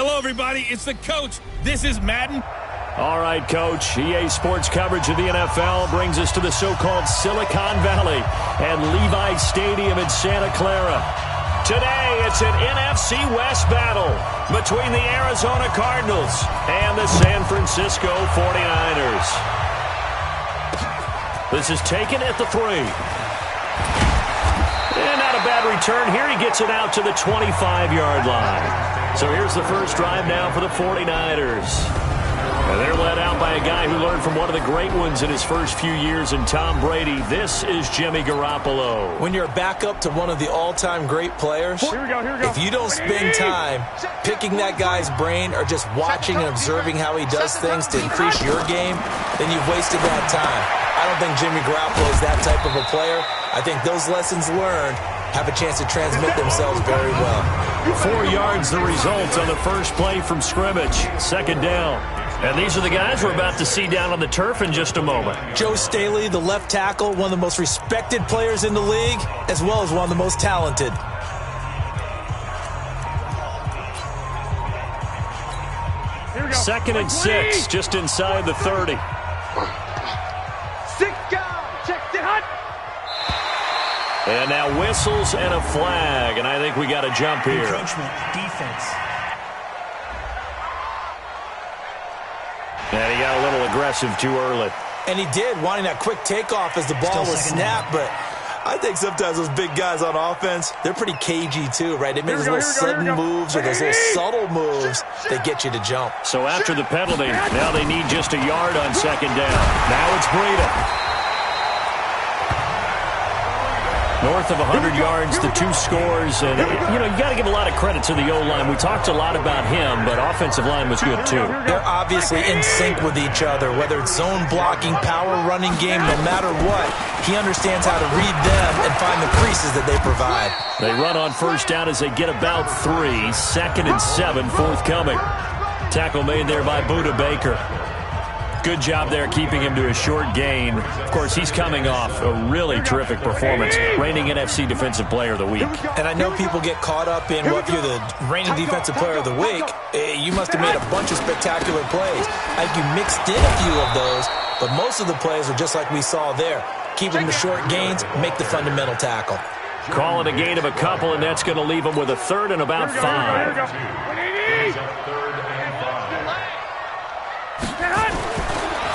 Hello, everybody. It's the coach. This is Madden. All right, Coach. EA Sports coverage of the NFL brings us to the so-called Silicon Valley and Levi Stadium in Santa Clara. Today, it's an NFC West battle between the Arizona Cardinals and the San Francisco 49ers. This is taken at the 3. And not a bad return. Here he gets it out to the 25-yard line. So here's the first drive now for the 49ers. And they're led out by a guy who learned from one of the great ones in his first few years in Tom Brady. This is Jimmy Garoppolo. When you're back up to one of the all-time great players, Here we go. if you don't spend time picking that guy's brain or just watching and observing how he does things to increase your game, then you've wasted that time. I don't think Jimmy Garoppolo is that type of a player. I think those lessons learned have a chance to transmit themselves very well. 4 yards the result on the first play from scrimmage. Second down. And these are the guys we're about to see down on the turf in just a moment. Joe Staley, the left tackle, one of the most respected players in the league, as well as one of the most talented. Second and 6, just inside the 30. 6 down. Check it hot. And now whistles and a flag, and I think we got a jump here. Encroachment, defense. And he got a little aggressive too early. And he did, wanting that quick takeoff as the ball was snapped, but I think sometimes those big guys on offense, they're pretty cagey too, right? They make those little sudden moves or those little subtle moves that get you to jump. So after the penalty, now they need just a yard on second down. Now it's Breida. North of 100 yards, the 2 scores. And, you know, you got to give a lot of credit to the O-line. We talked a lot about him, but offensive line was good too. They're obviously in sync with each other, whether it's zone blocking, power running game, no matter what. He understands how to read them and find the creases that they provide. They run on first down as they get about 3. Second and 7 forthcoming. Tackle made there by Budda Baker. Good job there keeping him to a short gain. Of course, he's coming off a really terrific performance, reigning NFC Defensive Player of the Week. And I know people get caught up in, well, if you're the reigning Defensive Player of the Week, you must have made a bunch of spectacular plays. I think you mixed in a few of those, but most of the plays are just like we saw there. Keep them to short gains, make the fundamental tackle. Call it a gain of a couple, and that's going to leave them with a third and about 5.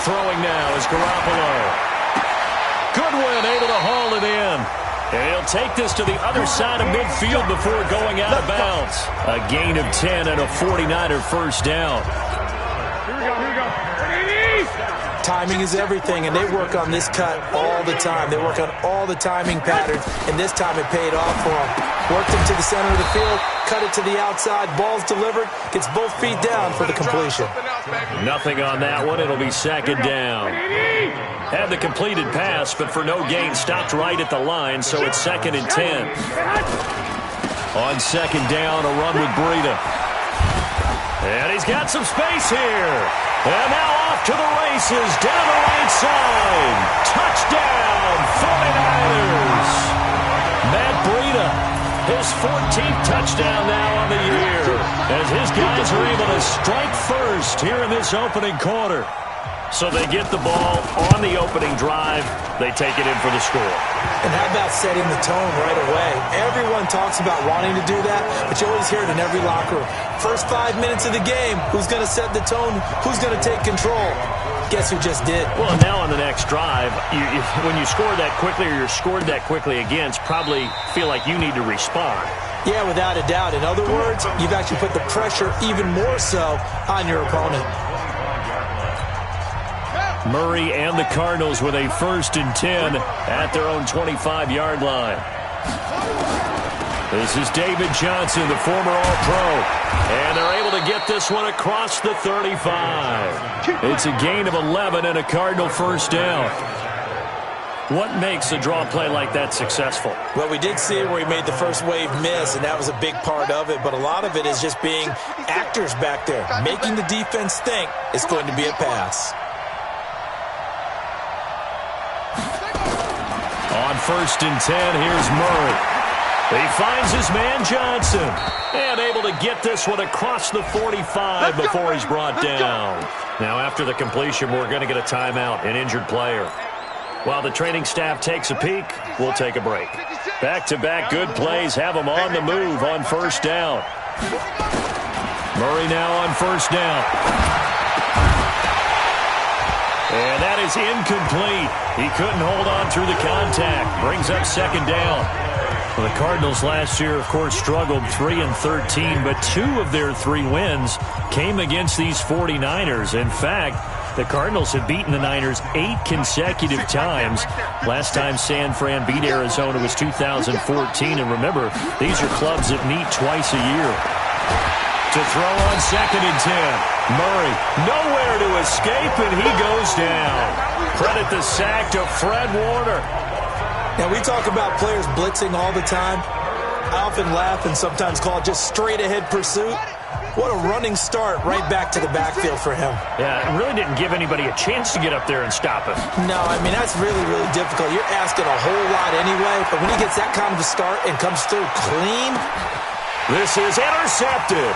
Throwing now is Garoppolo. Goodwin able to haul it in. And he'll take this to the other side of midfield before going out of bounds. A gain of 10 and a 49er first down. Here we go. Timing is everything, and they work on this cut all the time. They work on all the timing patterns, and this time it paid off for them. Worked him to the center of the field, cut it to the outside, ball's delivered, gets both feet down for the completion. Nothing on that one. It'll be second down. Had the completed pass, but for no gain, stopped right at the line, so it's second and 10. On second down, a run with Breida. And he's got some space here. And now off to the races, down the right side. Touchdown, 49ers. Matt Breida, his 14th touchdown now on the year, as his guys are able to strike first here in this opening quarter. So they get the ball on the opening drive. They take it in for the score. And how about setting the tone right away? Everyone talks about wanting to do that, but you always hear it in every locker room. First 5 minutes of the game, who's going to set the tone? Who's going to take control? Guess who just did? Well, now on the next drive, when you score that quickly or you're scored that quickly against, probably feel like you need to respond. Yeah, without a doubt. In other words, you've actually put the pressure even more so on your opponent. Murray and the Cardinals with a first and 10 at their own 25-yard line. This is David Johnson, the former All-Pro. And they're able to get this one across the 35. It's a gain of 11 and a Cardinal first down. What makes a draw play like that successful? Well, we did see it where he made the first wave miss, and that was a big part of it. But a lot of it is just being actors back there, making the defense think it's going to be a pass. On first and 10, here's Murray. He finds his man Johnson. And able to get this one across the 45 before he's brought down. Now after the completion, we're going to get a timeout, an injured player. While the training staff takes a peek, we'll take a break. Back-to-back good plays have them on the move on first down. Murray now on first down. And that is incomplete. He couldn't hold on through the contact. Brings up second down. Well, the Cardinals last year, of course, struggled 3-13, but 2 of their 3 wins came against these 49ers. In fact, the Cardinals have beaten the Niners 8 consecutive times. Last time San Fran beat Arizona was 2014. And remember, these are clubs that meet twice a year. To throw on second and 10. Murray, nowhere to escape, and he goes down. Credit the sack to Fred Warner. Now, we talk about players blitzing all the time. I often laugh and sometimes call it just straight-ahead pursuit. What a running start right back to the backfield for him. Yeah, it really didn't give anybody a chance to get up there and stop him. No, I mean, that's really, really difficult. You're asking a whole lot anyway, but when he gets that kind of a start and comes through clean. This is intercepted.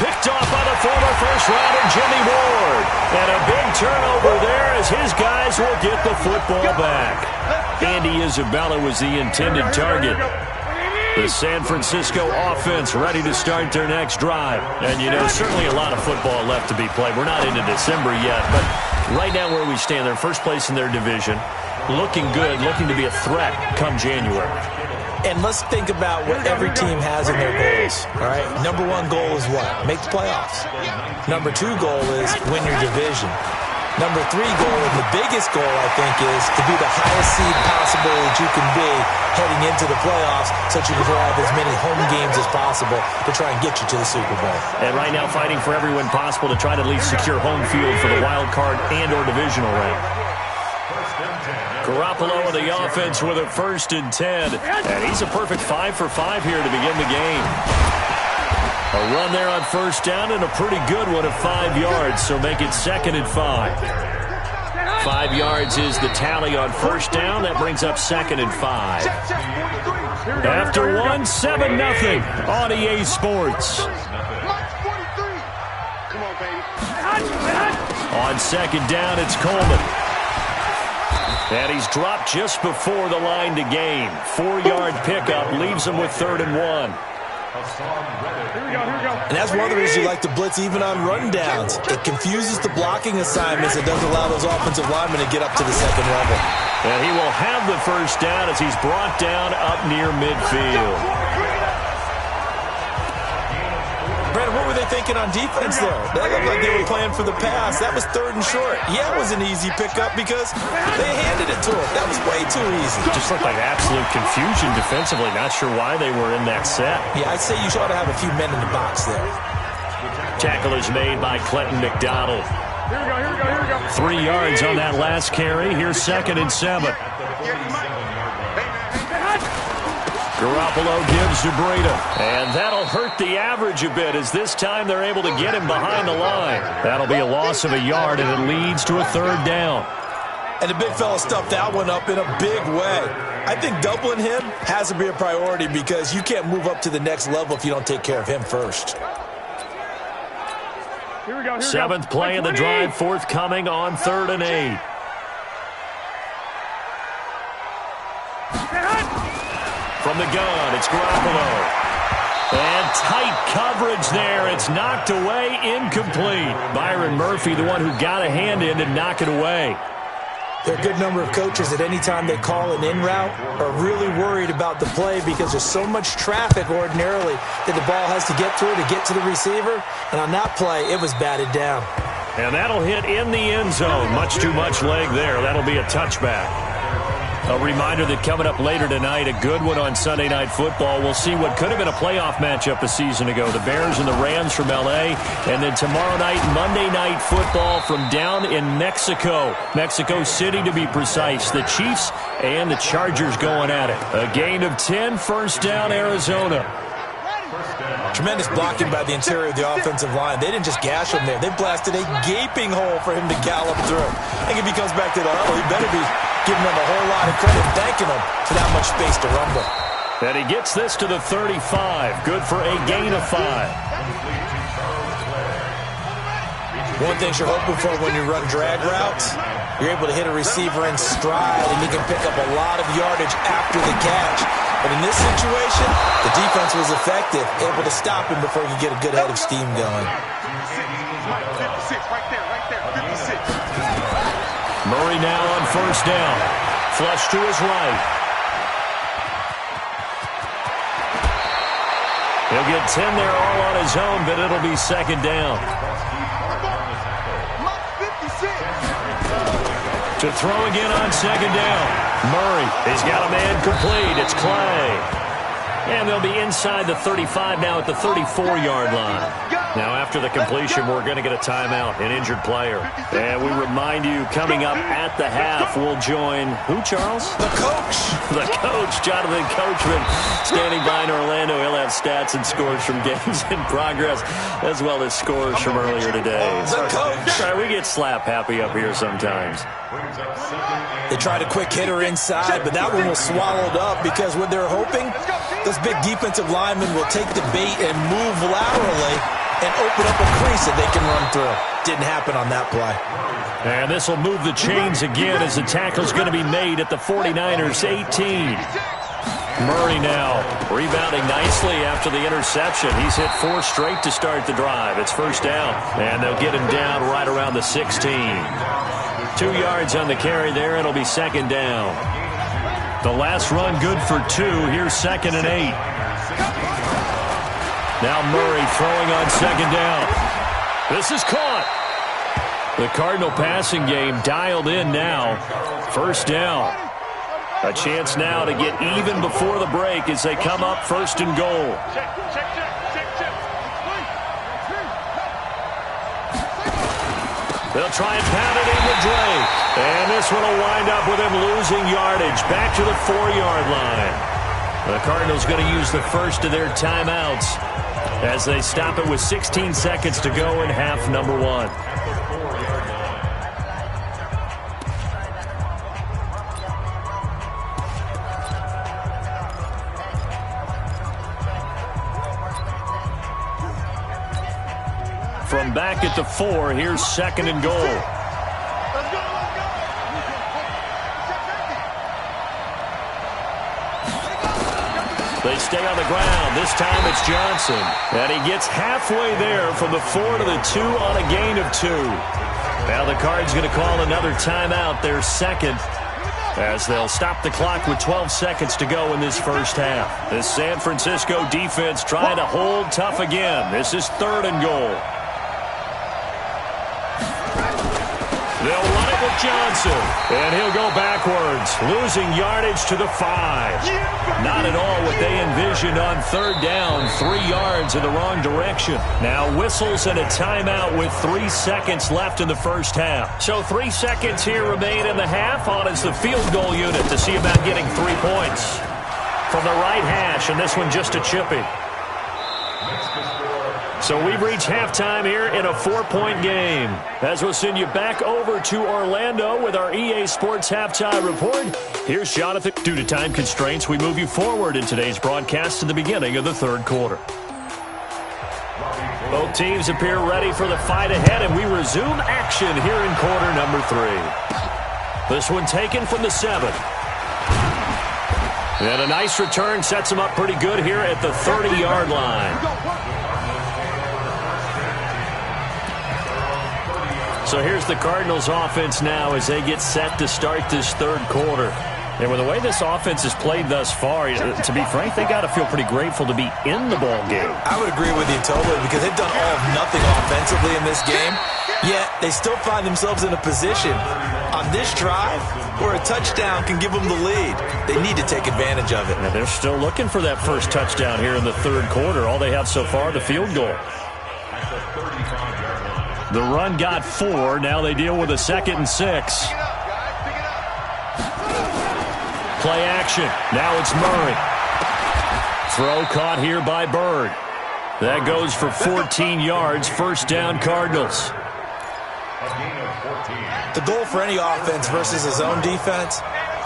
Picked off by the former first-rounder Jimmy Ward. And a big turnover there as his guys will get the football back. Andy Isabella was the intended target. The San Francisco offense ready to start their next drive. And, you know, certainly a lot of football left to be played. We're not into December yet, but right now where we stand, they're first place in their division. Looking good, looking to be a threat come January. And let's think about what every team has in their goals, all right? Number 1 goal is what? Make the playoffs. Number 2 goal is win your division. Number 3 goal, and the biggest goal, I think, is to be the highest seed possible that you can be heading into the playoffs so that you can have as many home games as possible to try and get you to the Super Bowl. And right now fighting for every win possible to try to at least secure home field for the wild card and or divisional round. Garoppolo with the offense with a 1st and 10. And he's a perfect 5 for 5 here to begin the game. A run there on first down and a pretty good one of 5 yards, so make it 2nd and 5. 5 yards is the tally on first down. That brings up 2nd and 5. After 1, 7-0 on EA Sports. On second down, it's Coleman. And he's dropped just before the line to gain. 4-yard pickup leaves him with 3rd and 1. And that's one of the reasons you like to blitz even on rundowns. It confuses the blocking assignments. It doesn't allow those offensive linemen to get up to the second level. And he will have the first down as he's brought down up near midfield. Brandon, what were they thinking on defense there? That looked like they were playing for the pass. That was 3rd and short. Yeah, it was an easy pickup because they handed it to him. That was way too easy. Just looked like absolute confusion defensively. Not sure why they were in that set. Yeah, I'd say you ought to have a few men in the box there. Tackle is made by Clinton McDonald. Here we go. 3 yards on that last carry. Here's 2nd and 7. Garoppolo gives to Breida. And that'll hurt the average a bit as this time they're able to get him behind the line. That'll be a loss of a yard, and it leads to a 3rd down. And the big fella stuffed that one up in a big way. I think doubling him has to be a priority because you can't move up to the next level if you don't take care of him first. Here we go. 7th play of the drive, forthcoming on 3rd and 8. From the gun, it's Garoppolo. And tight coverage there. It's knocked away, incomplete. Byron Murphy, the one who got a hand in to knock it away. There are a good number of coaches at any time they call an in route are really worried about the play because there's so much traffic ordinarily that the ball has to get through to get to the receiver. And on that play, it was batted down. And that'll hit in the end zone. Much too much leg there. That'll be a touchback. A reminder that coming up later tonight, a good one on Sunday Night Football. We'll see what could have been a playoff matchup a season ago. The Bears and the Rams from L.A. And then tomorrow night, Monday Night Football from down in Mexico. Mexico City, to be precise. The Chiefs and the Chargers going at it. A gain of 10, first down, Arizona. Tremendous blocking by the interior of the offensive line. They didn't just gash him there. They blasted a gaping hole for him to gallop through. I think if he comes back to the huddle, he better be giving them a whole lot of credit, thanking them for that much space to rumble. And he gets this to the 35. Good for a gain of 5. One thing you're hoping for when you run drag routes, you're able to hit a receiver in stride, and you can pick up a lot of yardage after the catch. But in this situation, the defense was effective, able to stop him before he could get a good head of steam going. 56, right there, 56. Murray now on first down. Flush to his right. He'll get 10 there all on his own, but it'll be second down. To throw again on second down. Murray, he's got a man complete. It's Clay. And they'll be inside the 35 now at the 34-yard line. Now, after the completion, we're going to get a timeout, an injured player. And we remind you, coming up at the half, we'll join who, Charles? The coach. The coach, Jonathan Coachman, standing by in Orlando. He'll have stats and scores from games in progress, as well as scores from earlier today. The coach. Sorry, we get slap happy up here sometimes. They tried a quick hitter inside, but that one was swallowed up because what they're hoping, those big defensive linemen will take the bait and move laterally and open up a crease that they can run through. Didn't happen on that play. And this will move the chains again as the tackle's going to be made at the 49ers 18. Murray now rebounding nicely after the interception. He's hit 4 straight to start the drive. It's first down, and they'll get him down right around the 16. 2 yards on the carry there. It'll be second down. The last run good for 2. Here's second and 8. Now Murray throwing on second down. This is caught. The Cardinal passing game dialed in now. First down. A chance now to get even before the break as they come up first and goal. They'll try and pound it in with Drake. And this one will wind up with him losing yardage back to the 4-yard line. The Cardinals going to use the first of their timeouts as they stop it with 16 seconds to go in half number 1. From back at the 4, here's second and goal. They stay on the ground. This time it's Johnson. And he gets halfway there from the 4 to the 2 on a gain of 2. Now the Cards going to call another timeout, their second, as they'll stop the clock with 12 seconds to go in this first half. The San Francisco defense trying to hold tough again. This is third and goal. They'll run it with Johnson, and he'll go backwards, losing yardage to the 5. Not at all what they envisioned on third down, 3 yards in the wrong direction. Now whistles and a timeout with 3 seconds left in the first half. So 3 seconds here remain in the half. On is the field goal unit to see about getting 3 points. From the right hash, and this one just a chippy. So we've reached halftime here in a 4-point game. As we'll send you back over to Orlando with our EA Sports Halftime Report, here's Jonathan. Due to time constraints, we move you forward in today's broadcast to the beginning of the third quarter. Both teams appear ready for the fight ahead, and we resume action here in quarter number 3. This one taken from the 7. And a nice return sets them up pretty good here at the 30-yard line. So here's the Cardinals offense now as they get set to start this third quarter. And with the way this offense has played thus far, to be frank, they got to feel pretty grateful to be in the ball game. I would agree with you totally because they've done all of nothing offensively in this game, yet they still find themselves in a position on this drive where a touchdown can give them the lead. They need to take advantage of it. And they're still looking for that first touchdown here in the third quarter. All they have so far, the field goal. The run got 4. Now they deal with a 2nd and 6. Play action. Now it's Murray. Throw caught here by Bird. That goes for 14 yards. First down, Cardinals. The goal for any offense versus his own defense,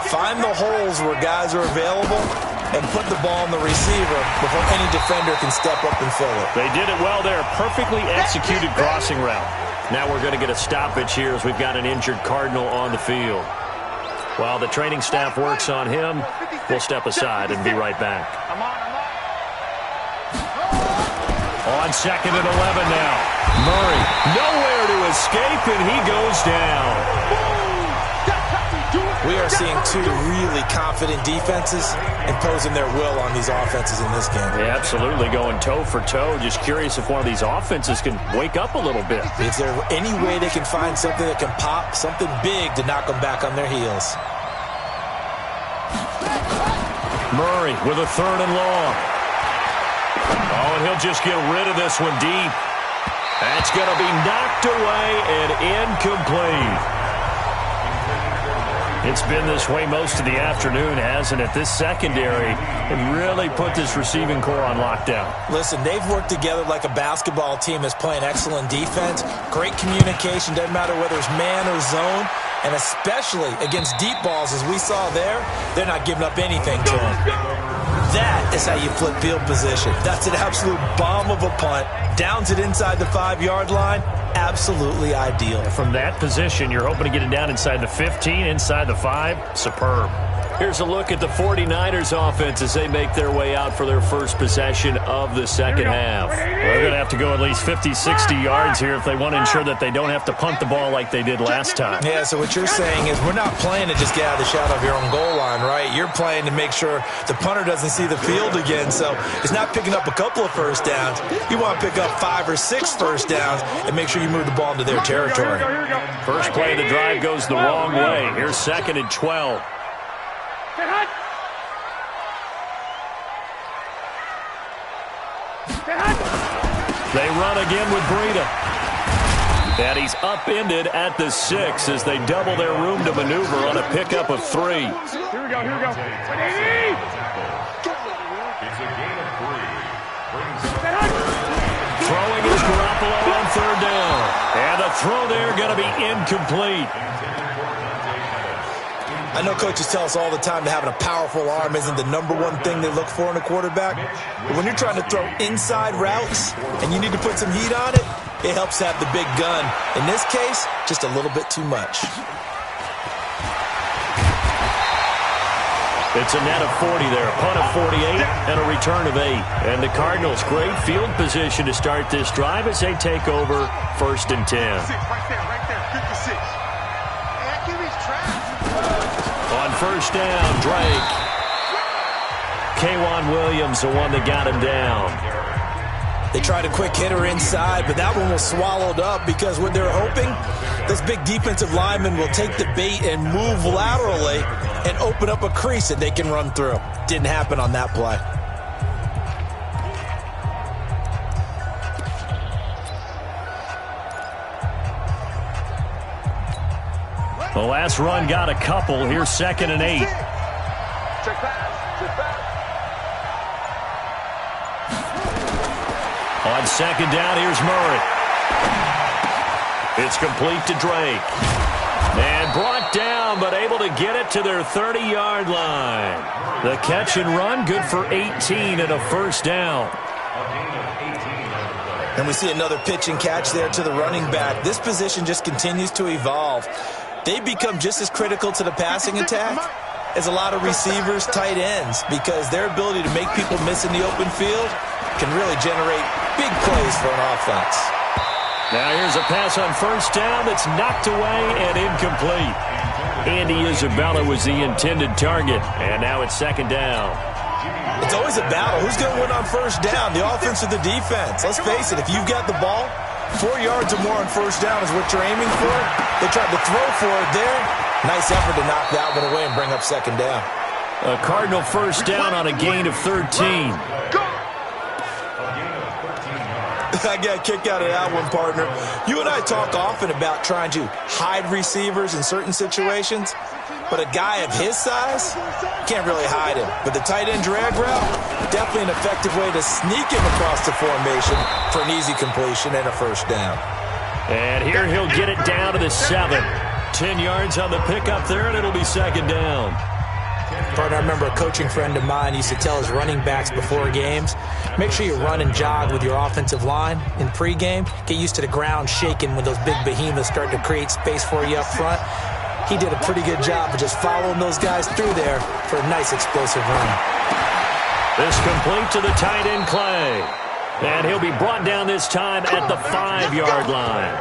find the holes where guys are available and put the ball on the receiver before any defender can step up and fill it. They did it well there. Perfectly executed crossing route. Now we're going to get a stoppage here as we've got an injured Cardinal on the field. While the training staff works on him, we'll step aside and be right back. On 2nd and 11 now. Murray, nowhere to escape, and he goes down. We are seeing two really confident defenses imposing their will on these offenses in this game. Yeah, absolutely, going toe for toe. Just curious if one of these offenses can wake up a little bit. Is there any way they can find something that can pop, something big to knock them back on their heels? Murray with a 3rd and long. Oh, and he'll just get rid of this one deep. That's going to be knocked away and incomplete. It's been this way most of the afternoon, hasn't it? This secondary have really put this receiving core on lockdown. Listen, they've worked together like a basketball team that's playing excellent defense. Great communication, doesn't matter whether it's man or zone. And especially against deep balls, as we saw there, they're not giving up anything to them. That is how you flip field position. That's an absolute bomb of a punt. Downs it inside the 5-yard line. Absolutely ideal. From that position, you're hoping to get it down inside the 15, inside the 5. Superb. Here's a look at the 49ers offense as they make their way out for their first possession of the second half. They're going to have to go at least 50, 60 yards here if they want to ensure that they don't have to punt the ball like they did last time. Yeah, so what you're saying is we're not playing to just get out of the shadow of your own goal line, right? You're playing to make sure the punter doesn't see the field again, so it's not picking up a couple of first downs. You want to pick up 5 or 6 first downs and make sure you move the ball into their territory. First play of the drive goes the wrong way. Here's 2nd and 12. They run again with Breida. And he's upended at the 6 as they double their room to maneuver on a pickup of 3. Here we go, here we go. It's a gain of 3. Throwing is Garoppolo on 3rd down. And the throw there going to be incomplete. I know coaches tell us all the time that having a powerful arm isn't the #1 thing they look for in a quarterback. But when you're trying to throw inside routes and you need to put some heat on it, it helps to have the big gun. In this case, just a little bit too much. It's a net of 40 there, a punt of 48, and a return of 8. And the Cardinals, great field position to start this drive as they take over 1st and 10. Right there, 56. On 1st down, Drake. K'Wan Williams, the one that got him down. They tried a quick hitter inside, but that one was swallowed up because what they're hoping, this big defensive lineman will take the bait and move laterally and open up a crease that they can run through. Didn't happen on that play. The last run got a couple. Here's 2nd and 8. Check back. On 2nd down, here's Murray. It's complete to Drake. And brought down, but able to get it to their 30-yard line. The catch and run, good for 18 and a 1st down. And we see another pitch and catch there to the running back. This position just continues to evolve. They become just as critical to the passing attack as a lot of receivers, tight ends, because their ability to make people miss in the open field can really generate big plays for an offense. Now here's a pass on 1st down that's knocked away and incomplete. Andy Isabella was the intended target, and now it's 2nd down. It's always a battle. Who's going to win on 1st down, the offense or the defense? Let's face it, if you've got the ball, 4 yards or more on 1st down is what you're aiming for. They tried to throw for it there. Nice effort to knock that one away and bring up 2nd down. A Cardinal 1st down on a gain of 13. I got a kick out of that one, partner. You and I talk often about trying to hide receivers in certain situations, but a guy of his size can't really hide him. But the tight end drag route, definitely an effective way to sneak him across the formation for an easy completion and a 1st down. And here he'll get it down to the 7. 10 yards on the pickup there, and it'll be 2nd down. Partner, I remember a coaching friend of mine used to tell his running backs before games, make sure you run and jog with your offensive line in pregame. Get used to the ground shaking when those big behemoths start to create space for you up front. He did a pretty good job of just following those guys through there for a nice explosive run. This complete to the tight end, Clay. And he'll be brought down this time at the 5-yard line.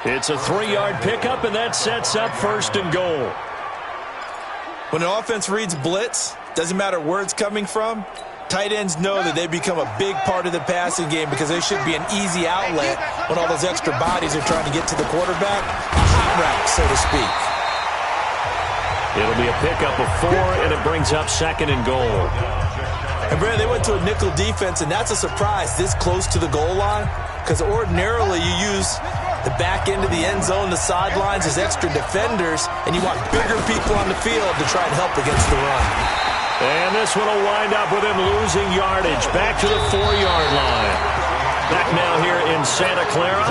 It's a 3-yard pickup, and that sets up 1st and goal. When an offense reads blitz, doesn't matter where it's coming from, tight ends know that they become a big part of the passing game because they should be an easy outlet when all those extra bodies are trying to get to the quarterback. A hot route, so to speak. It'll be a pickup of 4, and it brings up 2nd and goal. And, Brad, they went to a nickel defense, and that's a surprise this close to the goal line because ordinarily you use the back end of the end zone, the sidelines as extra defenders, and you want bigger people on the field to try and help against the run. And this one will wind up with him losing yardage back to the 4-yard line. Back now here in Santa Clara.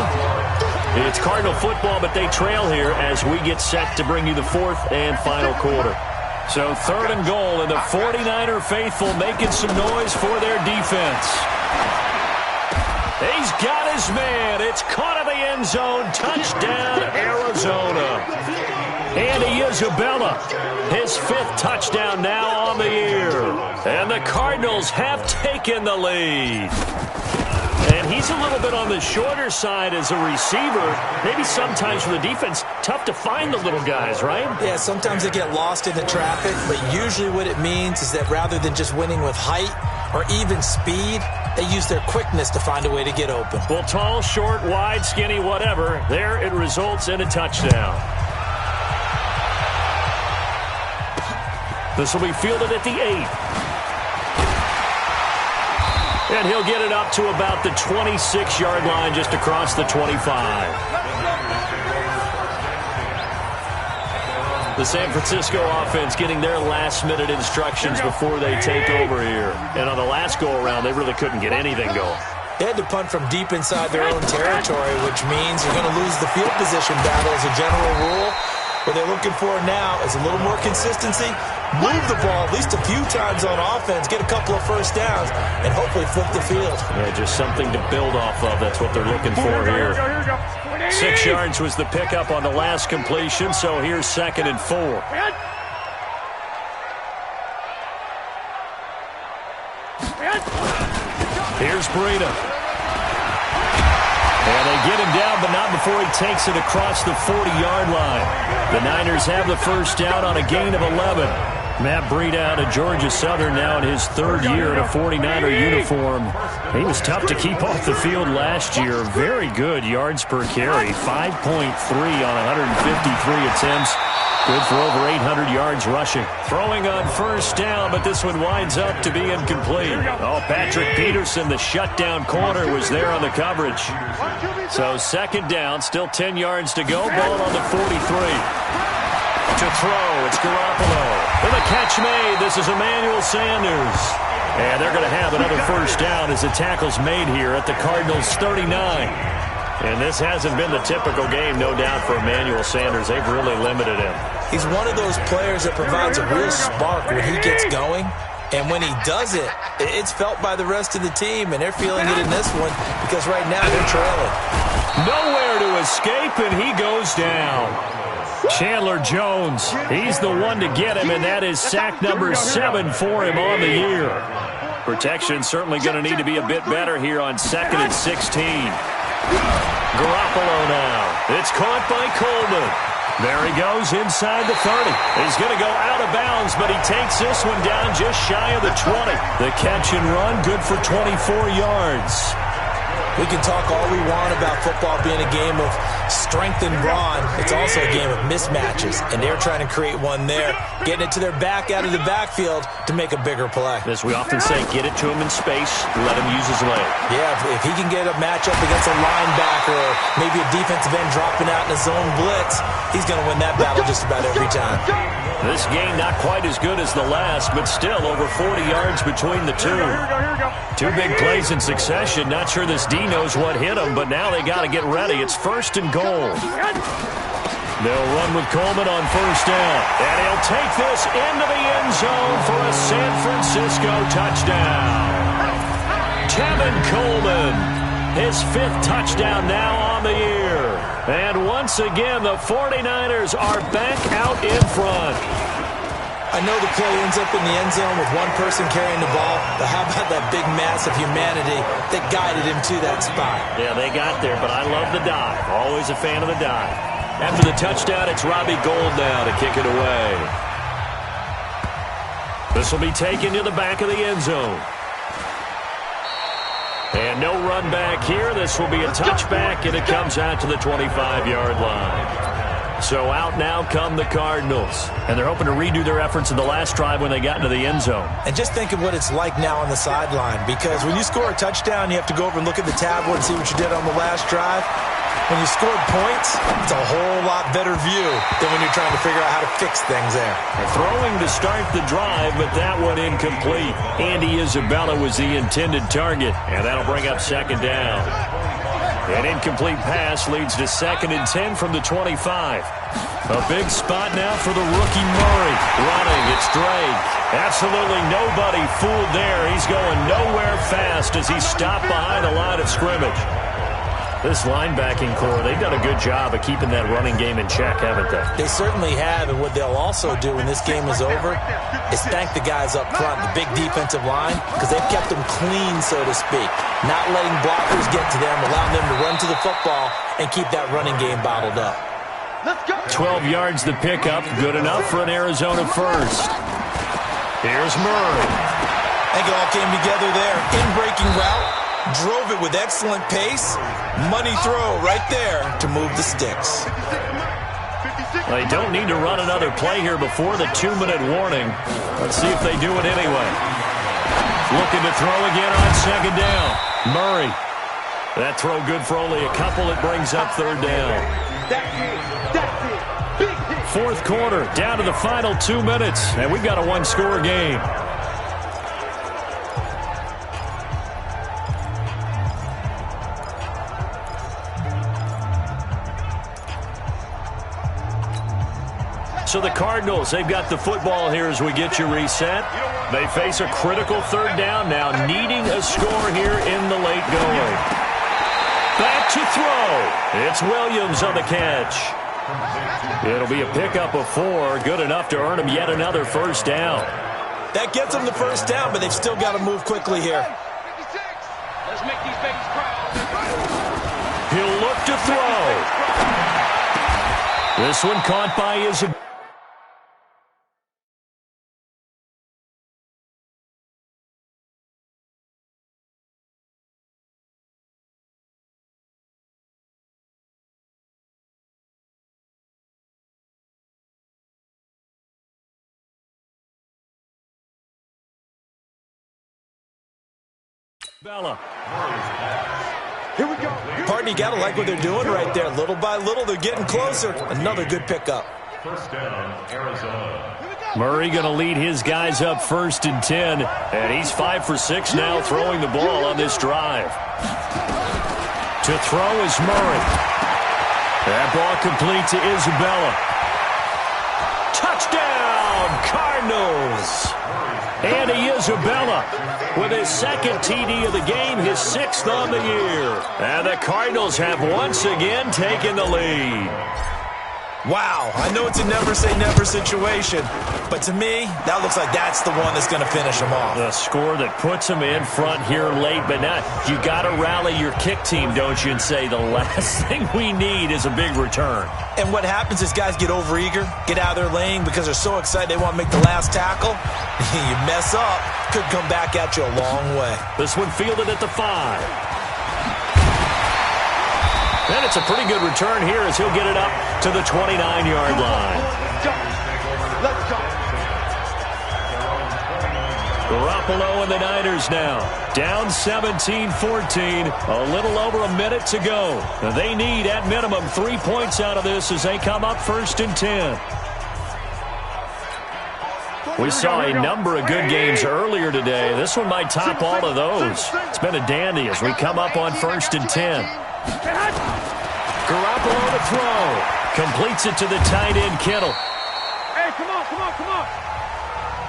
It's Cardinal football, but they trail here as we get set to bring you the 4th and final quarter. So 3rd and goal, and the 49er faithful making some noise for their defense. He's got his man. It's caught in the end zone. Touchdown, Arizona. Andy Isabella, his 5th touchdown now on the year. And the Cardinals have taken the lead. And he's a little bit on the shorter side as a receiver. Maybe sometimes for the defense, tough to find the little guys, right? Yeah, sometimes they get lost in the traffic, but usually what it means is that rather than just winning with height or even speed, they use their quickness to find a way to get open. Well, tall, short, wide, skinny, whatever, there it results in a touchdown. This will be fielded at the 8. And he'll get it up to about the 26-yard line just across the 25. The San Francisco offense getting their last-minute instructions before they take over here. And on the last go-around, they really couldn't get anything going. They had to punt from deep inside their own territory, which means you're going to lose the field position battle as a general rule. What they're looking for now is a little more consistency, move the ball at least a few times on offense, get a couple of first downs, and hopefully flip the field. Yeah, just something to build off of. That's what they're looking for here. 6 yards was the pickup on the last completion, so here's 2nd and 4. Here's Breida. And they get him down, but not before he takes it across the 40-yard line. The Niners have the first down on a gain of 11. Matt Breida out of Georgia Southern now in his 3rd year in a 49er uniform. He was tough to keep off the field last year. Very good yards per carry, 5.3 on 153 attempts. Good for over 800 yards rushing. Throwing on first down, but this one winds up to be incomplete. Oh, Patrick Peterson, the shutdown corner, was there on the coverage. So 2nd down, still 10 yards to go. Ball on the 43. To throw, it's Garoppolo. And the catch made. This is Emmanuel Sanders. And they're going to have another first down as the tackle's made here at the Cardinals' 39. And this hasn't been the typical game, no doubt, for Emmanuel Sanders. They've really limited him. He's one of those players that provides a real spark when he gets going. And when he does it, it's felt by the rest of the team, and they're feeling it in this one because right now they're trailing. Nowhere to escape, and he goes down. Chandler Jones, he's the one to get him, and that is sack number 7 for him on the year. Protection certainly going to need to be a bit better here on 2nd and 16. Garoppolo now. It's caught by Coleman. There he goes inside the 30. He's going to go out of bounds, but he takes this one down just shy of the 20. The catch and run, good for 24 yards. We can talk all we want about football being a game of strength and brawn. It's also a game of mismatches, and they're trying to create one there, getting it to their back out of the backfield to make a bigger play. As we often say, get it to him in space, let him use his leg. Yeah, if he can get a matchup against a linebacker or maybe a defensive end dropping out in a zone blitz, he's going to win that battle just about every time. This game not quite as good as the last, but still over 40 yards between the two. Two big plays in succession. Not sure this D knows what hit him, but now they got to get ready. It's 1st and goal. They'll run with Coleman on first down. And he'll take this into the end zone for a San Francisco touchdown. Tevin Coleman, his 5th touchdown now on the year. And once again, the 49ers are back out in front. I know the play ends up in the end zone with one person carrying the ball, but how about that big mass of humanity that guided him to that spot? Yeah, they got there, but I love the dive. Always a fan of the dive. After the touchdown, it's Robbie Gould now to kick it away. This will be taken to the back of the end zone. And no run back here. This will be a touchback, and it comes out to the 25-yard line. So out now come the Cardinals. And they're hoping to redo their efforts in the last drive when they got into the end zone. And just think of what it's like now on the sideline, because when you score a touchdown, you have to go over and look at the tablet and see what you did on the last drive. When you scored points, it's a whole lot better view than when you're trying to figure out how to fix things there. Throwing to start the drive, but that one incomplete. Andy Isabella was the intended target, and that'll bring up second down. An incomplete pass leads to 2nd and 10 from the 25. A big spot now for the rookie Murray. Running, it's Drake. Absolutely nobody fooled there. He's going nowhere fast as he stopped behind the line of scrimmage. This linebacking core, they've done a good job of keeping that running game in check, haven't they? They certainly have, and what they'll also do when this game is over is thank the guys up front, the big defensive line, because they've kept them clean, so to speak. Not letting blockers get to them, allowing them to run to the football and keep that running game bottled up. 12 yards the pickup, good enough for an Arizona first. Here's Murray. I think it all came together there. In-breaking route, drove it with excellent pace. Money throw right there to move the sticks. They don't need to run another play here before the 2-minute warning. Let's see if they do it anyway. Looking to throw again on second down. Murray. That throw good for only a couple. It brings up third down. Fourth quarter, down to the final 2 minutes, and we've got a one-score game. So the Cardinals, they've got the football here as we get you reset. They face a critical third down now, needing a score here in the late going. Back to throw. It's Williams on the catch. It'll be a pickup of 4, good enough to earn him yet another first down. That gets them the first down, but they've still got to move quickly here. Let's make these babies proud. He'll look to throw. This one caught by Isabella. Here we go. Pardon, you got to like what they're doing right there. Little by little, they're getting closer. Another good pickup. First down, Arizona. Murray going to lead his guys up 1st and 10. And he's 5 for 6 now throwing the ball on this drive. To throw is Murray. That ball complete to Isabella. Touchdown, Cardinals. Andy Isabella with his 2nd TD of the game, his 6th on the year. And the Cardinals have once again taken the lead. Wow, I know it's a never-say-never situation, but to me, that looks like that's the one that's going to finish them off. The score that puts them in front here late, but now you got to rally your kick team, don't you, and say the last thing we need is a big return. And what happens is guys get overeager, get out of their lane because they're so excited they want to make the last tackle. You mess up, could come back at you a long way. This one fielded at the 5. And it's a pretty good return here as he'll get it up to the 29-yard line. Let's go. Garoppolo and the Niners now. Down 17-14. A little over a minute to go. They need, at minimum, 3 points out of this as they come up 1st and 10. We saw a number of good games earlier today. This one might top all of those. It's been a dandy as we come up on 1st and 10. Garoppolo to throw. Completes it to the tight end, Kittle. Hey, come on.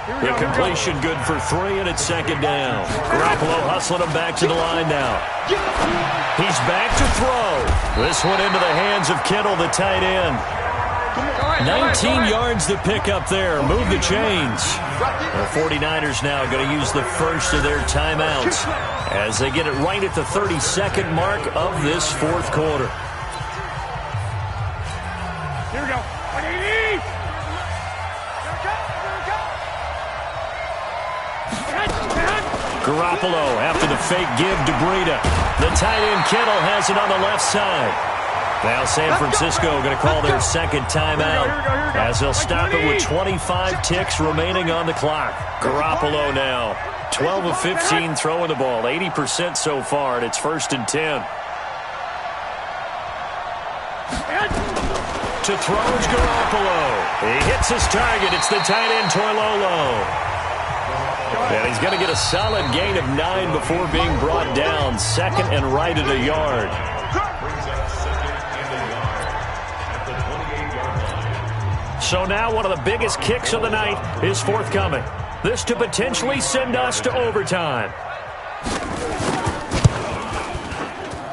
The completion good for 3, and it's second down. Garoppolo hustling him back to the line now. He's back to throw. This one into the hands of Kittle, the tight end. 19 yards to pick up there. Move the chains. The 49ers now going to use the first of their timeouts as they get it right at the 32nd mark of this fourth quarter. Here we go. Garoppolo after the fake give to Breida. The tight end Kittle has it on the left side. Now San Francisco going to call their second timeout as they'll stop it with 25 ticks remaining on the clock. Garoppolo now 12 of 15 throwing the ball, 80% so far, and it's 1st and 10. To throw is Garoppolo. He hits his target. It's the tight end Toilolo. And he's going to get a solid gain of 9 before being brought down. 2nd and right at a yard. So now one of the biggest kicks of the night is forthcoming. This to potentially send us to overtime.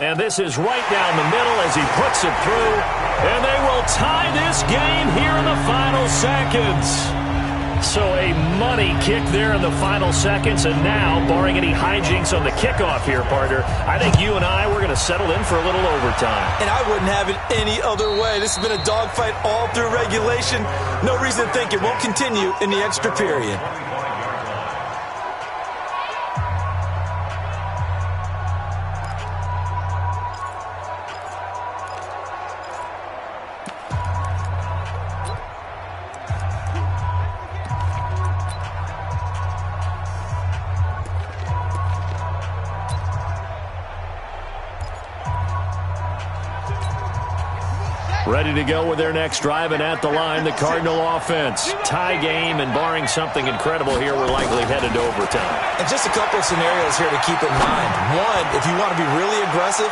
And this is right down the middle as he puts it through. And they will tie this game here in the final seconds. So a money kick there in the final seconds. And now, barring any hijinks on the kickoff here, partner, I think you and I, we're going to settle in for a little overtime. And I wouldn't have it any other way. This has been a dogfight all through regulation. No reason to think it won't continue in the extra period. Ready to go with their next drive, and at the line, the Cardinal offense. Tie game, and barring something incredible here, we're likely headed to overtime. And just a couple of scenarios here to keep in mind. One, if you want to be really aggressive,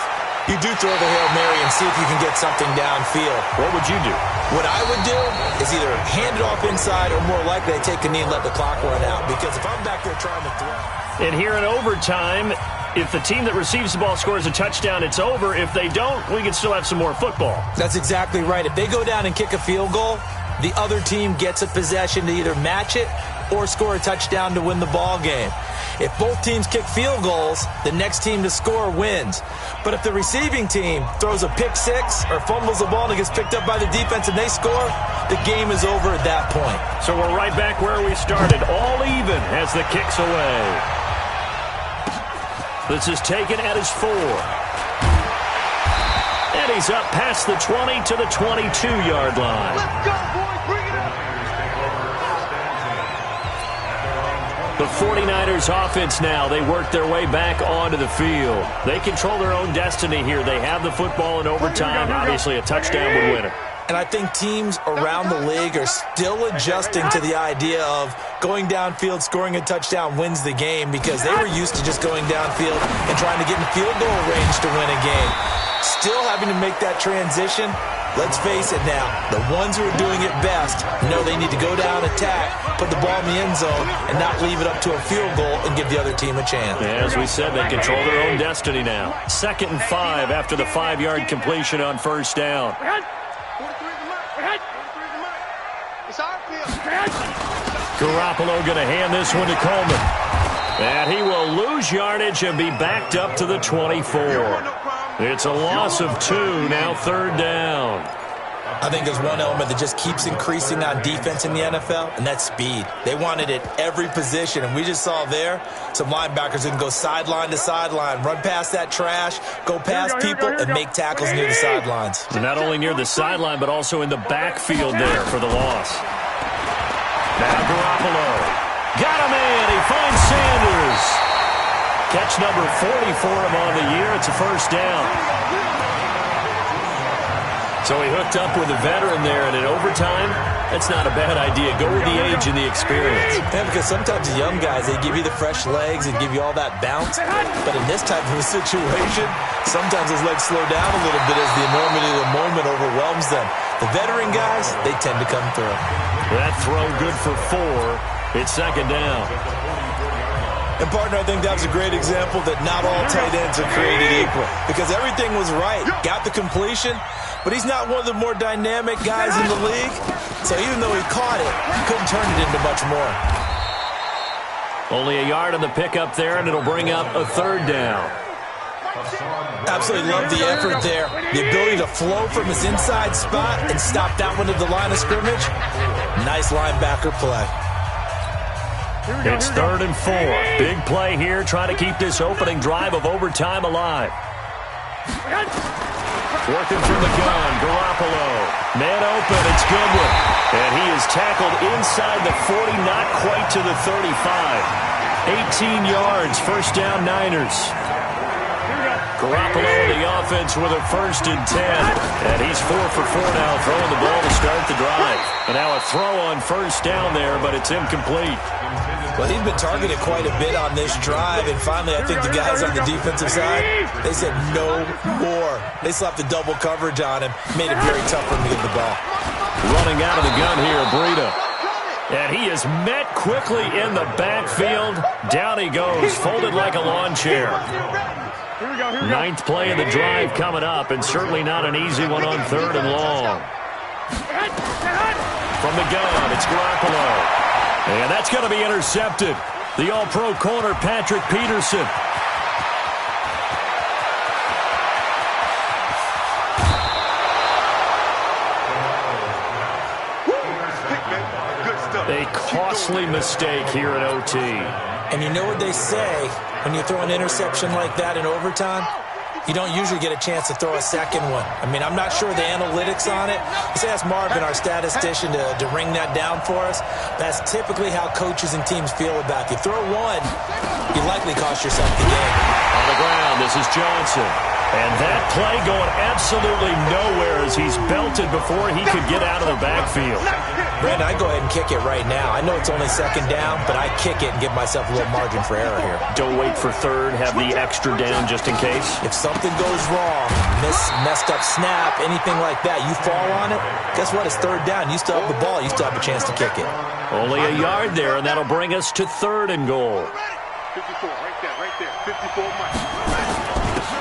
you do throw the Hail Mary and see if you can get something downfield. What would you do? What I would do is either hand it off inside or more likely I take a knee and let the clock run out. Because if I'm back there trying to throw. And here in overtime, if the team that receives the ball scores a touchdown, it's over. If they don't, we can still have some more football. That's exactly right. If they go down and kick a field goal, the other team gets a possession to either match it or score a touchdown to win the ball game. If both teams kick field goals, the next team to score wins. But if the receiving team throws a pick six or fumbles the ball and it gets picked up by the defense and they score, the game is over at that point. So we're right back where we started, all even as the kick's away. This is taken at his 4. And he's up past the 20 to the 22-yard line. Let's go, boys. Bring it up. The 49ers offense now, they work their way back onto the field. They control their own destiny here. They have the football in overtime. Obviously, a touchdown would win it. And I think teams around the league are still adjusting to the idea of going downfield, scoring a touchdown wins the game, because they were used to just going downfield and trying to get in field goal range to win a game. Still having to make that transition. Let's face it now, the ones who are doing it best know they need to go down, attack, put the ball in the end zone, and not leave it up to a field goal and give the other team a chance. As we said, they control their own destiny now. 2nd and 5 after the 5-yard completion on first down. Garoppolo going to hand this one to Coleman. And he will lose yardage and be backed up to the 24. It's a loss of 2, now 3rd down. I think there's one element that just keeps increasing on defense in the NFL, and that's speed. They want it at every position, and we just saw there some linebackers that can go sideline to sideline, run past that trash, go past people, and make tackles near the sidelines. Not only near the sideline, but also in the backfield there for the loss. Now Garoppolo. Got him in. He finds Sanders. Catch number 40 for him on the year. It's a first down. So he hooked up with a veteran there, and in overtime, that's not a bad idea. Go with the age and the experience. Yeah, because sometimes the young guys, they give you the fresh legs and give you all that bounce. But in this type of a situation, sometimes those legs slow down a little bit as the enormity of the moment overwhelms them. The veteran guys, they tend to come through. That throw good for 4. It's second down. And, partner, I think that was a great example that not all tight ends are created equal. Because everything was right. Got the completion, but he's not one of the more dynamic guys in the league. So even though he caught it, he couldn't turn it into much more. Only a yard on the pickup there, and it'll bring up a third down. Absolutely love the effort there. The ability to flow from his inside spot and stop that one at the line of scrimmage. Nice linebacker play. It's 3rd and 4. Big play here. Try to keep this opening drive of overtime alive. Working from the gun. Garoppolo. Man open. It's Goodwin. And he is tackled inside the 40, not quite to the 35. 18 yards. First down, Niners. Garoppolo in the offense with a 1st and 10. And he's 4 for 4 now, throwing the ball to start the drive. And now a throw on 1st down there, but it's incomplete. Well, he's been targeted quite a bit on this drive, and finally I think the guys on the defensive side, they said no more. They slapped the double coverage on him, made it very tough for him to get the ball. Running out of the gun here, Breida. And he is met quickly in the backfield. Down he goes, folded like a lawn chair. 9th play of the drive coming up, and certainly not an easy one on 3rd and long. From the gun, it's Garoppolo. And that's going to be intercepted. The All-Pro corner, Patrick Peterson. A costly mistake here in OT. And you know what they say, when you throw an interception like that in overtime, you don't usually get a chance to throw a second one. I mean, I'm not sure the analytics on it. Let's ask Marvin, our statistician, to ring that down for us. That's typically how coaches and teams feel about you. Throw one, you likely cost yourself the game. On the ground, this is Johnson. And that play going absolutely nowhere as he's belted before he could get out of the backfield. Brandon, I go ahead and kick it right now. I know it's only 2nd down, but I kick it and give myself a little margin for error here. Don't wait for 3rd. Have the extra down just in case. If something goes wrong, messed up snap, anything like that, you fall on it, guess what? It's 3rd down. You still have the ball. You still have a chance to kick it. Only a yard there, and that'll bring us to 3rd and goal. 54, right there. 54 miles.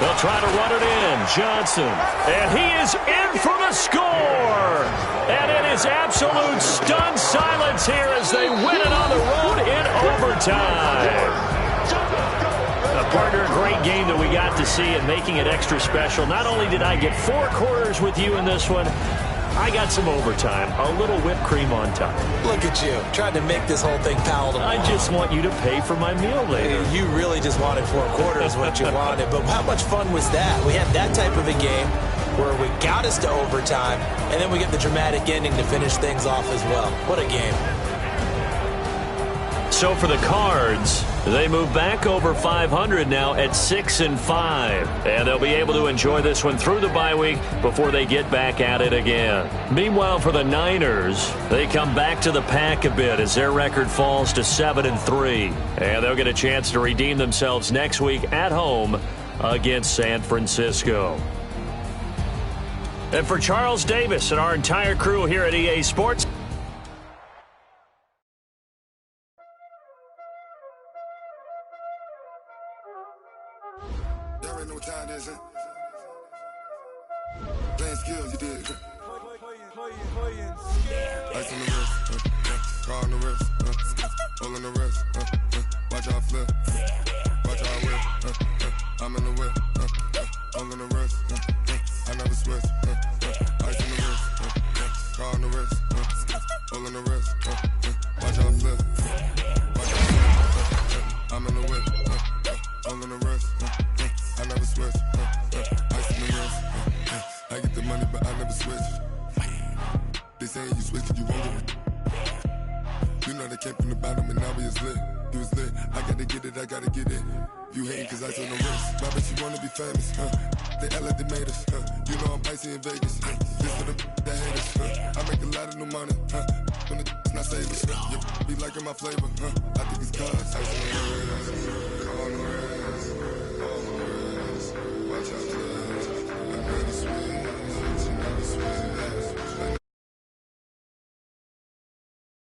They'll try to run it in. Johnson. And he is in for the score. And it is absolute stunned silence here as they win it on the road in overtime. Partner, a great game that we got to see and making it extra special. Not only did I get 4 quarters with you in this one, I got some overtime, a little whipped cream on top. Look at you, trying to make this whole thing palatable. I just want you to pay for my meal later. You really just wanted 4 quarters what you wanted, but how much fun was that? We had that type of a game where we got us to overtime, and then we get the dramatic ending to finish things off as well. What a game. So for the Cards, they move back over 500 now at 6-5. And they'll be able to enjoy this one through the bye week before they get back at it again. Meanwhile, for the Niners, they come back to the pack a bit as their record falls to 7-3. And they'll get a chance to redeem themselves next week at home against San Francisco. And for Charles Davis and our entire crew here at EA Sports, playing skills, you did. Ice on the wrist, car on the wrist, hole on the wrist, watch out flip, watch out whip, I'm in the whip, hole on the wrist, I never switch, ice on the wrist, car on the wrist, hole on the wrist, watch out flip, watch out whip, I'm in the whip, hole on the wrist, I never switch, ice on the wrist, I get the money but I never switch. They saying you switch cause you won't get it. You know they came from the bottom and now we is lit. You was lit, I gotta get it, I gotta get it. You hating cause ice on the wrist. My bitch, you wanna be famous, They act like they made us, You know I'm icy in Vegas, This for the that hate us, I make a lot of new money, When the not savers, You be liking my flavor, I think it's cause ice on